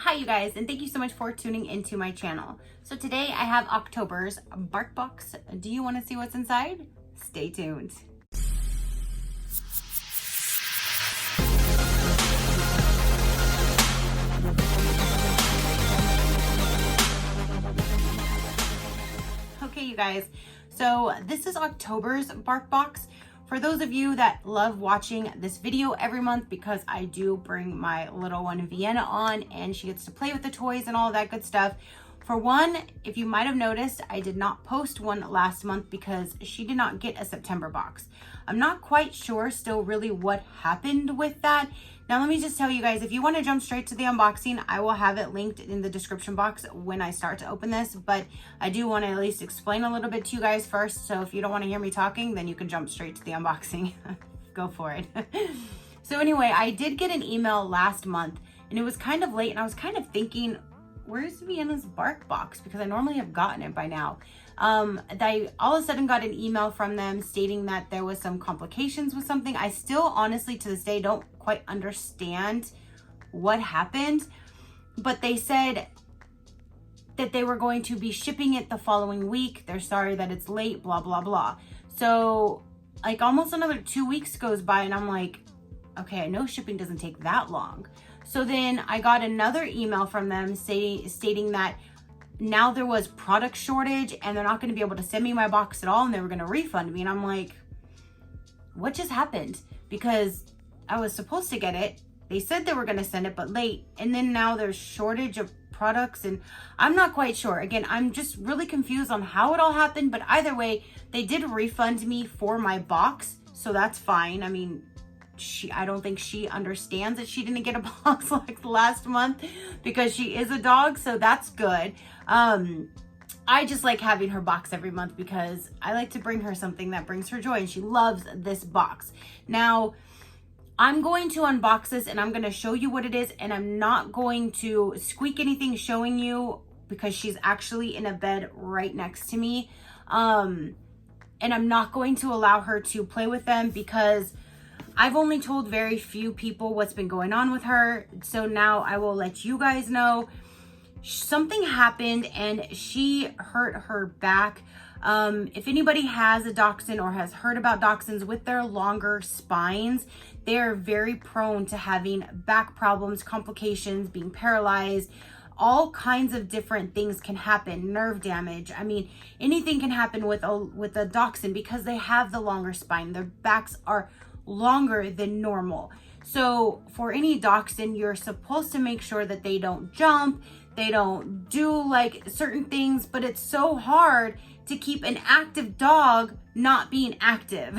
Hi you guys, and thank you so much for tuning into my channel. So today I have October's BarkBox. Do you want to see what's inside? Stay tuned. Okay you guys, so this is October's BarkBox. For those of you that love watching this video every month, because I do bring my little one Vienna on and she gets to play with the toys and all that good stuff. For one, if you might have noticed, I did not post one last month because she did not get a September box. I'm not quite sure still really what happened with that. Now let me just tell you guys, if you want to jump straight to the unboxing, I will have it linked in the description box when I start to open this, but I do want to at least explain a little bit to you guys first. So if you don't want to hear me talking, then you can jump straight to the unboxing. Go for it. So anyway, I did get an email last month and it was kind of late and I was kind of thinking, where's Vienna's BarkBox? Because I normally have gotten it by now. I all of a sudden got an email from them stating that there was some complications with something. I still honestly to this day don't quite understand what happened, but they said that they were going to be shipping it the following week. They're sorry that it's late, blah, blah, blah. So like almost another 2 weeks goes by and I'm like, okay, I know shipping doesn't take that long. So then I got another email from them stating that now there was product shortage and they're not going to be able to send me my box at all and they were going to refund me. And I'm like, what just happened? Because I was supposed to get it. They said they were going to send it, but late. And then now there's shortage of products and I'm not quite sure. Again, I'm just really confused on how it all happened. But either way, they did refund me for my box. So that's fine. I mean, I don't think she understands that she didn't get a box like last month because she is a dog, so that's good. I just like having her box every month because I like to bring her something that brings her joy and she loves this box. Now, I'm going to unbox this and I'm going to show you what it is and I'm not going to squeak anything showing you because she's actually in a bed right next to me. And I'm not going to allow her to play with them because I've only told very few people what's been going on with her. So now I will let you guys know. Something happened and she hurt her back. If anybody has a dachshund or has heard about dachshunds with their longer spines, they are very prone to having back problems, complications, being paralyzed. All kinds of different things can happen, nerve damage. I mean, anything can happen with a dachshund because they have the longer spine. Their backs are longer than normal. So for any dachshund, you're supposed to make sure that they don't jump, they don't do like certain things, but it's so hard to keep an active dog not being active.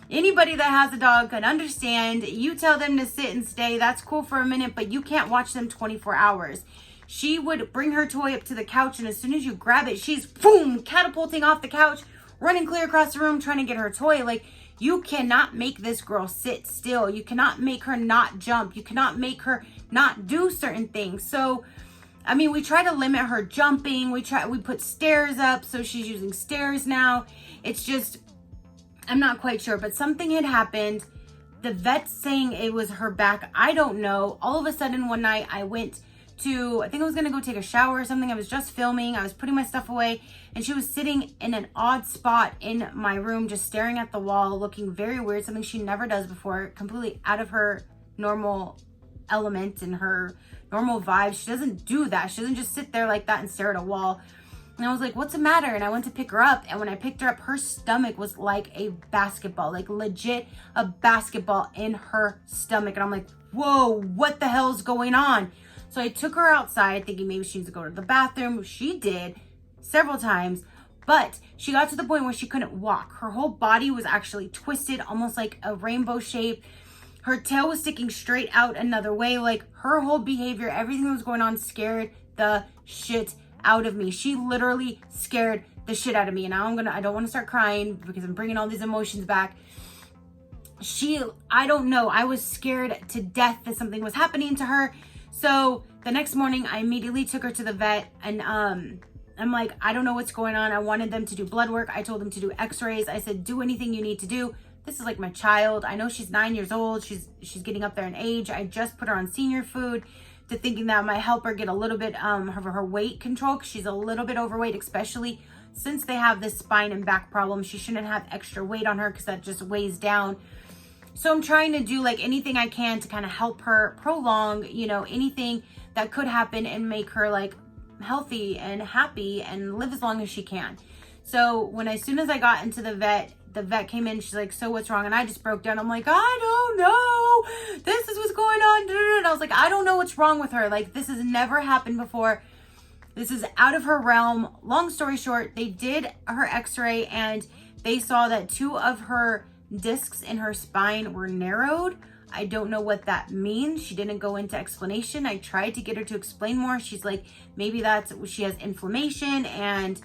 Anybody that has a dog can understand. You tell them to sit and stay, that's cool for a minute, but you can't watch them 24 hours. She would bring her toy up to the couch and as soon as you grab it, she's boom, catapulting off the couch, running clear across the room, trying to get her toy. Like, you cannot make this girl sit still. You cannot make her not jump. You cannot make her not do certain things. So, I mean, we try to limit her jumping. We put stairs up, so she's using stairs now. It's just, I'm not quite sure, but something had happened. The vet's saying it was her back. I don't know. All of a sudden one night I went to, I think I was gonna go take a shower or something. I was just filming, I was putting my stuff away and she was sitting in an odd spot in my room, just staring at the wall, looking very weird, something she never does before, completely out of her normal element and her normal vibe. She doesn't do that. She doesn't just sit there like that and stare at a wall. And I was like, what's the matter? And I went to pick her up. And when I picked her up, her stomach was like a basketball, like legit a basketball in her stomach. And I'm like, whoa, what the hell's going on? So I took her outside thinking maybe she needs to go to the bathroom. She did several times, but she got to the point where she couldn't walk. Her whole body was actually twisted, almost like a rainbow shape. Her tail was sticking straight out another way. Like her whole behavior, everything that was going on scared the shit out of me. She literally scared the shit out of me. And now I don't want to start crying because I'm bringing all these emotions back. I don't know. I was scared to death that something was happening to her. So the next morning I immediately took her to the vet and I'm like, I don't know what's going on. I wanted them to do blood work. I told them to do x-rays. I said, do anything you need to do. This is like my child. I know she's 9 years old. She's getting up there in age. I just put her on senior food. to thinking that might help her get a little bit of her weight control, because she's a little bit overweight, especially since they have this spine and back problem. She shouldn't have extra weight on her because that just weighs down. So I'm trying to do like anything I can to kind of help her prolong, you know, anything that could happen and make her like healthy and happy and live as long as she can. So as soon as I got into the vet came in. She's like, so what's wrong? And I just broke down. I'm like, I don't know. This is what's going on. And I was like, I don't know what's wrong with her. Like, this has never happened before. This is out of her realm. Long story short, they did her x-ray and they saw that 2 of her discs in her spine were narrowed. I don't know what that means. She didn't go into explanation. I tried to get her to explain more. She's like, maybe she has inflammation and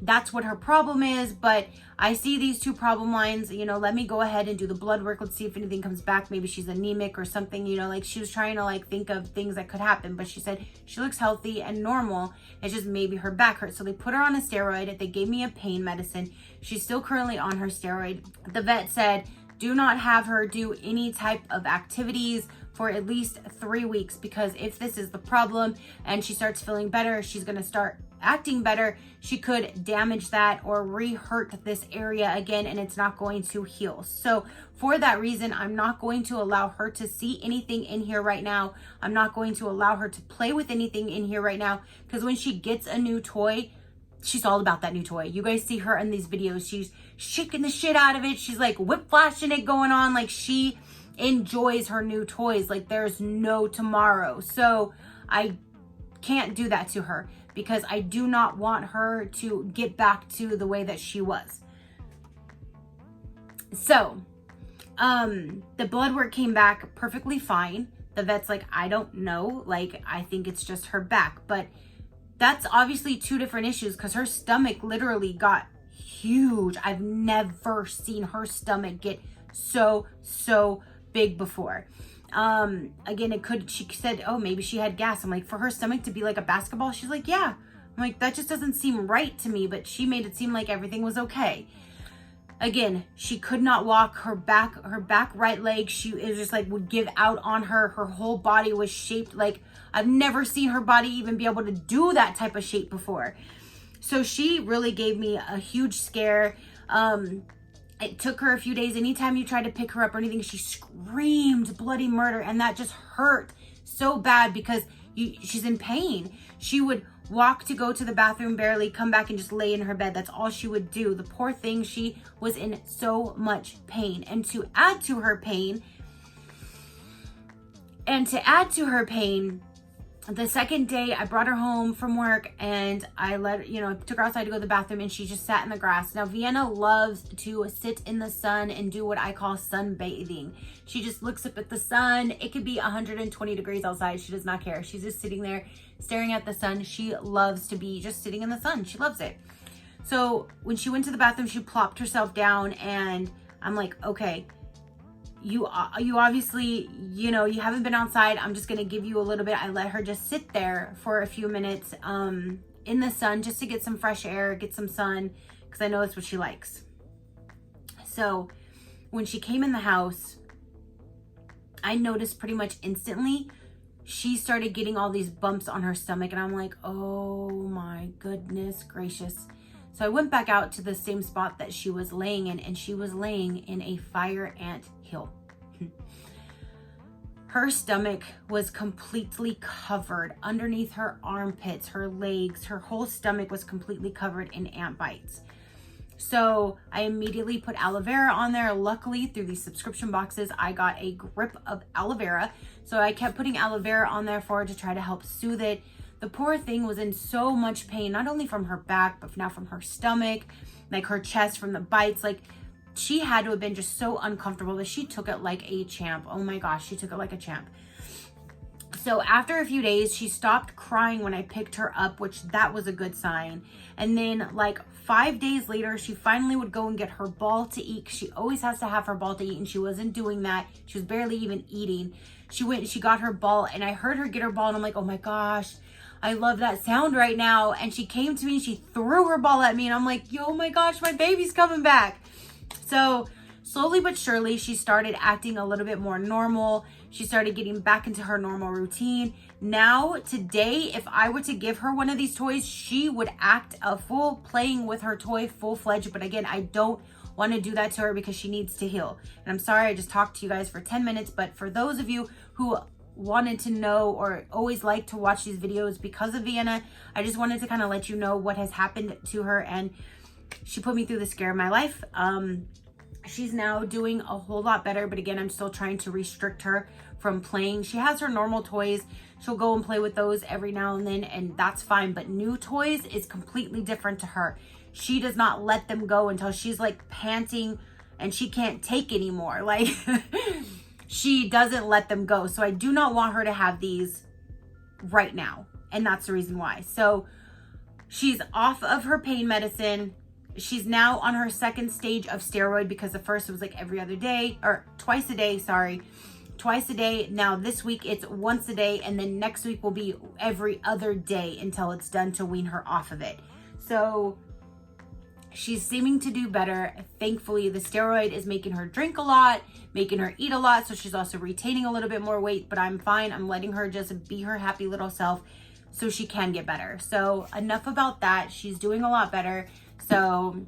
that's what her problem is. But I see these 2 problem lines, you know, let me go ahead and do the blood work. Let's see if anything comes back. Maybe she's anemic or something, you know, like she was trying to like think of things that could happen, but she said she looks healthy and normal. It's just maybe her back hurts. So they put her on a steroid. They gave me a pain medicine. She's still currently on her steroid. The vet said, do not have her do any type of activities for at least 3 weeks, because if this is the problem and she starts feeling better, she's going to start acting better, she could damage that or re-hurt this area again, and it's not going to heal. So for that reason, I'm not going to allow her to see anything in here right now. I'm not going to allow her to play with anything in here right now, because when she gets a new toy, she's all about that new toy. You guys see her in these videos. She's shaking the shit out of it. She's like whip-flashing it going on. Like, she enjoys her new toys like there's no tomorrow. So I can't do that to her, because I do not want her to get back to the way that she was. So the blood work came back perfectly fine. The vet's like, I don't know, like, I think it's just her back. But that's obviously 2 different issues, because her stomach literally got huge. I've never seen her stomach get so big before. Again, she said, oh, maybe she had gas. I'm like, for her stomach to be like a basketball? She's like, yeah. I'm like, that just doesn't seem right to me, but she made it seem like everything was okay. Again, she could not walk. Her back right leg, it just like would give out on her. Her whole body was shaped like, I've never seen her body even be able to do that type of shape before. So she really gave me a huge scare. It took her a few days. Anytime you tried to pick her up or anything, she screamed bloody murder, and that just hurt so bad because she's in pain. She would walk to go to the bathroom, barely come back and just lay in her bed. That's all she would do. The poor thing, she was in so much pain. And to add to her pain, the second day I brought her home from work and I took her outside to go to the bathroom, and she just sat in the grass. Now, Vienna loves to sit in the sun and do what I call sunbathing. She just looks up at the sun. It could be 120 degrees outside. She does not care. She's just sitting there staring at the sun. She loves to be just sitting in the sun. She loves it. So when she went to the bathroom, she plopped herself down, and I'm like, okay, you obviously, you haven't been outside. I'm just going to give you a little bit. I let her just sit there for a few minutes in the sun just to get some fresh air, get some sun, because I know that's what she likes. So when she came in the house, I noticed pretty much instantly she started getting all these bumps on her stomach, and I'm like, oh my goodness gracious. So I went back out to the same spot that she was laying in, and she was laying in a fire ant hill. Her stomach was completely covered underneath her armpits, her legs, her whole stomach was completely covered in ant bites. So I immediately put aloe vera on there. Luckily, through these subscription boxes, I got a grip of aloe vera. So I kept putting aloe vera on there for her to try to help soothe it. The poor thing was in so much pain, not only from her back, but now from her stomach, like her chest, from the bites. Like, she had to have been just so uncomfortable, but she took it like a champ. Oh my gosh, she took it like a champ. So after a few days, she stopped crying when I picked her up, which that was a good sign. And then like 5 days later, she finally would go and get her ball to eat. She always has to have her ball to eat, and she wasn't doing that. She was barely even eating. She got her ball, and I heard her get her ball, and I'm like, oh my gosh, I love that sound right now. And she came to me and she threw her ball at me, and I'm like, oh my gosh, my baby's coming back. So slowly but surely, she started acting a little bit more normal. She started getting back into her normal routine. Now, today, if I were to give her one of these toys, she would act a full playing with her toy full-fledged. But again, I don't want to do that to her because she needs to heal. And I'm sorry I just talked to you guys for 10 minutes, but for those of you who wanted to know or always like to watch these videos because of Vienna, I just wanted to kind of let you know what has happened to her. And she put me through the scare of my life. She's now doing a whole lot better, but again, I'm still trying to restrict her from playing. She has her normal toys. She'll go and play with those every now and then, and that's fine. But new toys is completely different to her. She does not let them go until she's like panting and she can't take anymore. Like she doesn't let them go. So I do not want her to have these right now. And that's the reason why. So she's off of her pain medicine. She's now on her second stage of steroid because the first was like every other day or twice a day, sorry. Twice a day. Now this week it's once a day, and then next week will be every other day until it's done to wean her off of it. So she's seeming to do better. Thankfully, the steroid is making her drink a lot, making her eat a lot. So she's also retaining a little bit more weight, but I'm fine. I'm letting her just be her happy little self so she can get better. So enough about that. She's doing a lot better. So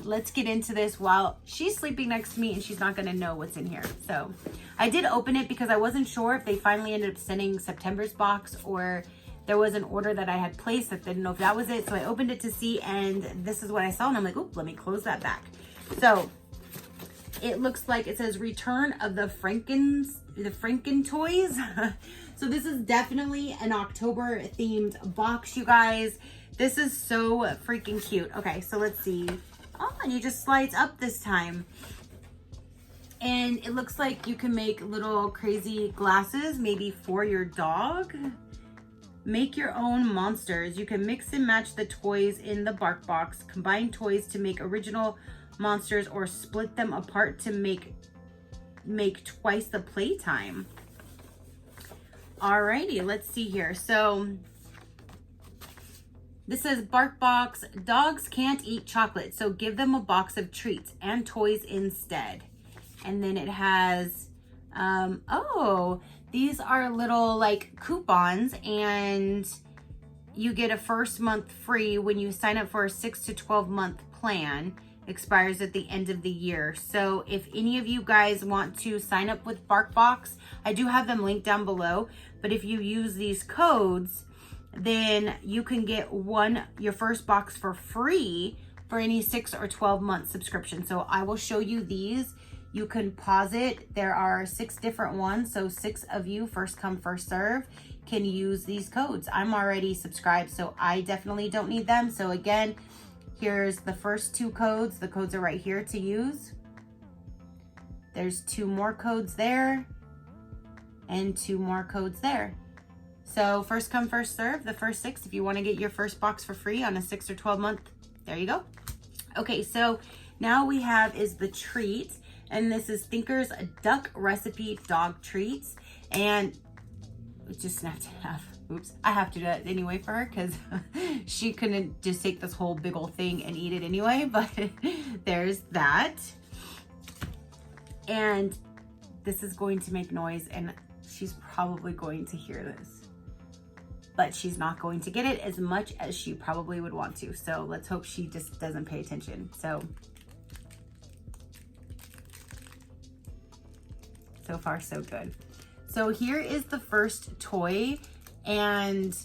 let's get into this while she's sleeping next to me and she's not going to know what's in here. So I did open it because I wasn't sure if they finally ended up sending September's box or there was an order that I had placed. I didn't know if that was it. So I opened it to see, and this is what I saw. And I'm like, oop, let me close that back. So it looks like it says return of the Franken toys. So this is definitely an October themed box, you guys. This is so freaking cute. Okay, so let's see. Oh, and it just slides up this time. And it looks like you can make little crazy glasses, maybe for your dog. Make your own monsters. You can mix and match the toys in the BarkBox. Combine toys to make original monsters or split them apart to make twice the playtime. Alrighty, let's see here. So this says BarkBox, dogs can't eat chocolate, so give them a box of treats and toys instead. And then it has, these are little like coupons, and you get a first month free when you sign up for a 6 to 12 month plan. Expires at the end of the year. So if any of you guys want to sign up with BarkBox, I do have them linked down below, but if you use these codes, then you can get your first box for free for any 6 or 12 month subscription. So I will show you these. You can pause it. There are 6 different ones. So 6 of you, first come, first serve, can use these codes. I'm already subscribed, so I definitely don't need them. So again, here's the first 2 codes. The codes are right here to use. There's 2 more codes there and 2 more codes there. So first come, first serve, the first 6, if you want to get your first box for free on a 6 or 12 month, there you go. Okay, so now we have is the treat, and this is Thinker's Duck Recipe Dog Treats, and just have to have, oops, I have to do it anyway for her because she couldn't just take this whole big old thing and eat it anyway, but there's that. And this is going to make noise, and she's probably going to hear this, but she's not going to get it as much as she probably would want to. So let's hope she just doesn't pay attention. So far so good. So here is the first toy, and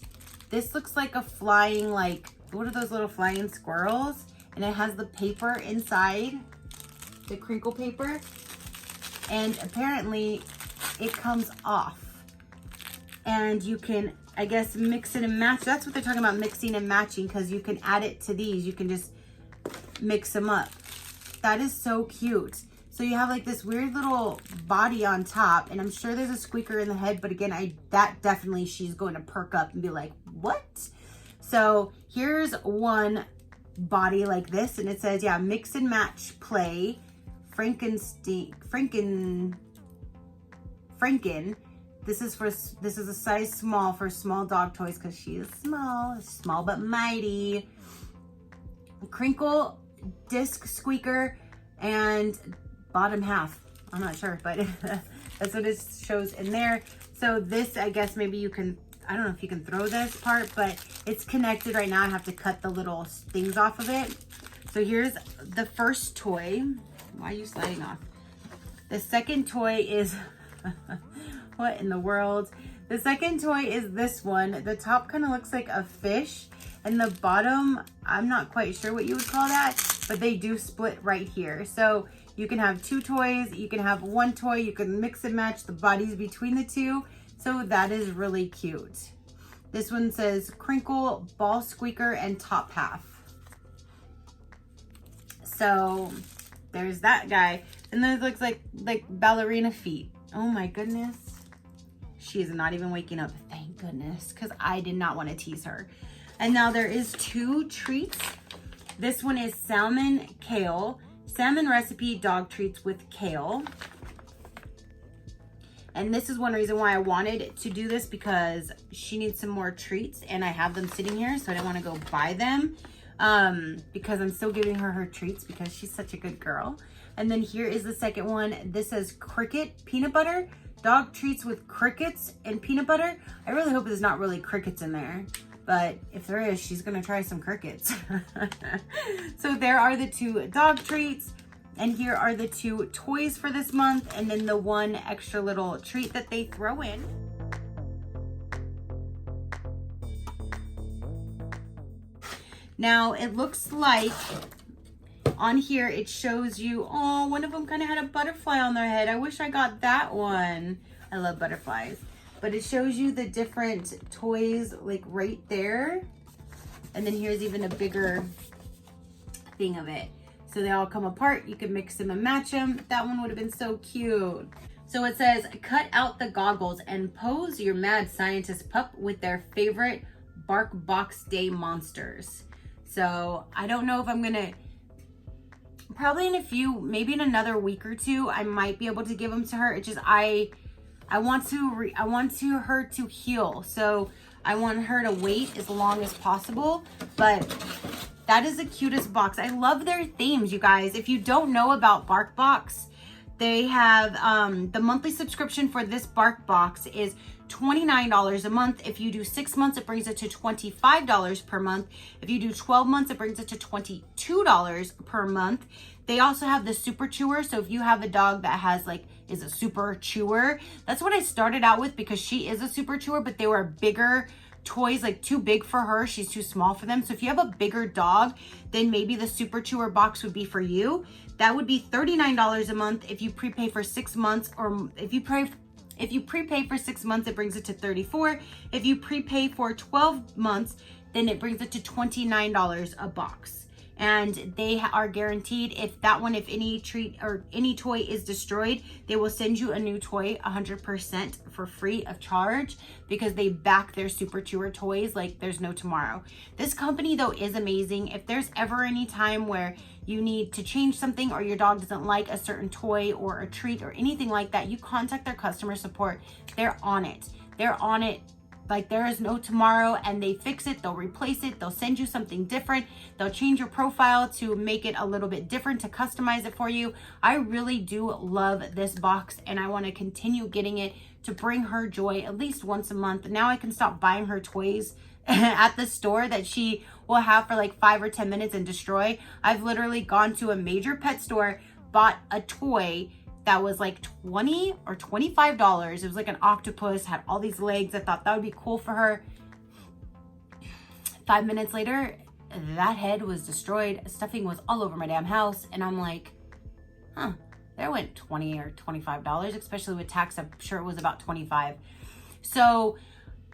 this looks like a flying, like, what are those little flying squirrels? And it has the paper inside, the crinkle paper, and apparently it comes off. And you can, I guess, mix it and match. That's what they're talking about, mixing and matching, because you can add it to these. You can just mix them up. That is so cute. So you have like this weird little body on top, and I'm sure there's a squeaker in the head, but again, that definitely she's going to perk up and be like, what? So here's one body like this, and it says, yeah, mix and match play, Franken. This is a size small for small dog toys because she is small but mighty. Crinkle, disc squeaker, and bottom half. I'm not sure, but that's what it shows in there. So this, I guess maybe you can I don't know if you can throw this part, but it's connected right now. I have to cut the little things off of it. So here's the first toy. Why are you sliding off? The second toy is, what in the world? The second toy is this one. The top kind of looks like a fish, and the bottom, I'm not quite sure what you would call that, but they do split right here. So you can have two toys, you can have one toy, you can mix and match the bodies between the two. So that is really cute. This one says crinkle, ball squeaker, and top half. So there's that guy. And then it looks like ballerina feet. Oh my goodness. She is not even waking up, thank goodness, because I did not want to tease her. And now there is two treats. This one is salmon kale, salmon recipe dog treats with kale. And this is one reason why I wanted to do this, because she needs some more treats and I have them sitting here, so I didn't want to go buy them because I'm still giving her treats because she's such a good girl. And then here is the second one. This says cricket peanut butter. Dog treats with crickets and peanut butter. I really hope there's not really crickets in there, but if there is, she's gonna try some crickets. So there are the two dog treats, and here are the two toys for this month, and then the one extra little treat that they throw in. Now it looks like on here, it shows you, oh, one of them kind of had a butterfly on their head. I wish I got that one. I love butterflies. But it shows you the different toys like right there. And then here's even a bigger thing of it. So they all come apart. You can mix them and match them. That one would have been so cute. So it says, cut out the goggles and pose your mad scientist pup with their favorite BarkBox Day monsters. So I don't know if I'm gonna, probably in a few, maybe in another week or two, I might be able to give them to her. It's just I want her to heal, so I want her to wait as long as possible. But that is the cutest box. I love their themes, you guys. If you don't know about BarkBox, they have the monthly subscription for this BarkBox is $29 a month. If you do 6 months, it brings it to $25 per month. If you do 12 months, it brings it to $22 per month. They also have the super chewer. So if you have a dog that has is a super chewer, that's what I started out with, because she is a super chewer, but they were bigger toys, like too big for her. She's too small for them. So if you have a bigger dog, then maybe the super chewer box would be for you. That would be $39 a month if you prepay for 6 months, or if you prepay for 6 months, it brings it to $34. If you prepay for 12 months, then it brings it to $29 a box. And they are guaranteed, if any treat or any toy is destroyed, they will send you a new toy 100% for free of charge, because they back their super chewer toys like there's no tomorrow. This company though is amazing. If there's ever any time where you need to change something, or your dog doesn't like a certain toy or a treat or anything like that, you contact their customer support. They're on it. They're on it like there is no tomorrow, and they fix it, they'll replace it, they'll send you something different, they'll change your profile to make it a little bit different, to customize it for you. I really do love this box, and I want to continue getting it to bring her joy at least once a month. Now I can stop buying her toys at the store that she will have for like 5 or 10 minutes and destroy. I've literally gone to a major pet store, bought a toy that was like $20 or $25. It was like an octopus, had all these legs. I thought that would be cool for her. 5 minutes later, that head was destroyed. Stuffing was all over my damn house. And I'm like, huh, there went $20 or $25, especially with tax. I'm sure it was about $25. So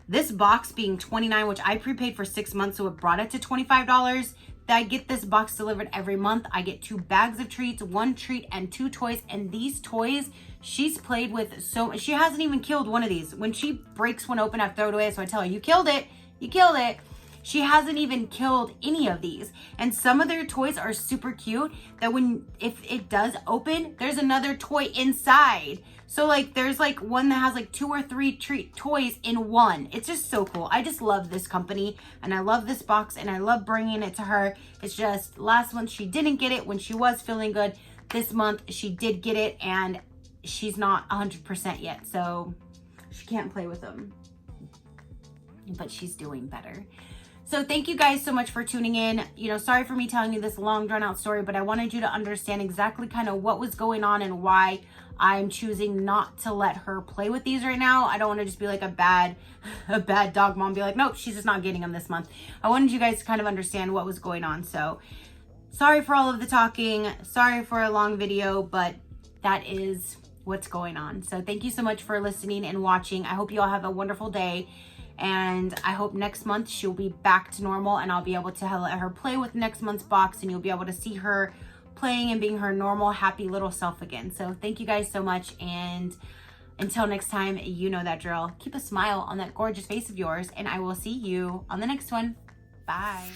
this box being $29, which I prepaid for 6 months, so it brought it to $25. I get this box delivered every month. I get 2 bags of treats, 1 treat, and 2 toys. And these toys, she's played with so, she hasn't even killed one of these. When she breaks one open, I throw it away. So I tell her, you killed it. You killed it. She hasn't even killed any of these. And some of their toys are super cute that if it does open, there's another toy inside. So like there's like one that has like 2 or 3 treat toys in one. It's just so cool. I just love this company, and I love this box, and I love bringing it to her. It's just last month she didn't get it when she was feeling good. This month she did get it, and she's not 100% yet, so she can't play with them. but she's doing better. So thank you guys so much for tuning in. You know, sorry for me telling you this long drawn out story, but I wanted you to understand exactly kind of what was going on and why I'm choosing not to let her play with these right now. I don't want to just be like a bad dog mom, be like, nope, she's just not getting them this month. I wanted you guys to kind of understand what was going on. So sorry for all of the talking. Sorry for a long video, but that is what's going on. So thank you so much for listening and watching. I hope you all have a wonderful day. And I hope next month she'll be back to normal and I'll be able to let her play with next month's box, and you'll be able to see her playing and being her normal, happy little self again. So thank you guys so much. And until next time, you know that drill. Keep a smile on that gorgeous face of yours, and I will see you on the next one. Bye.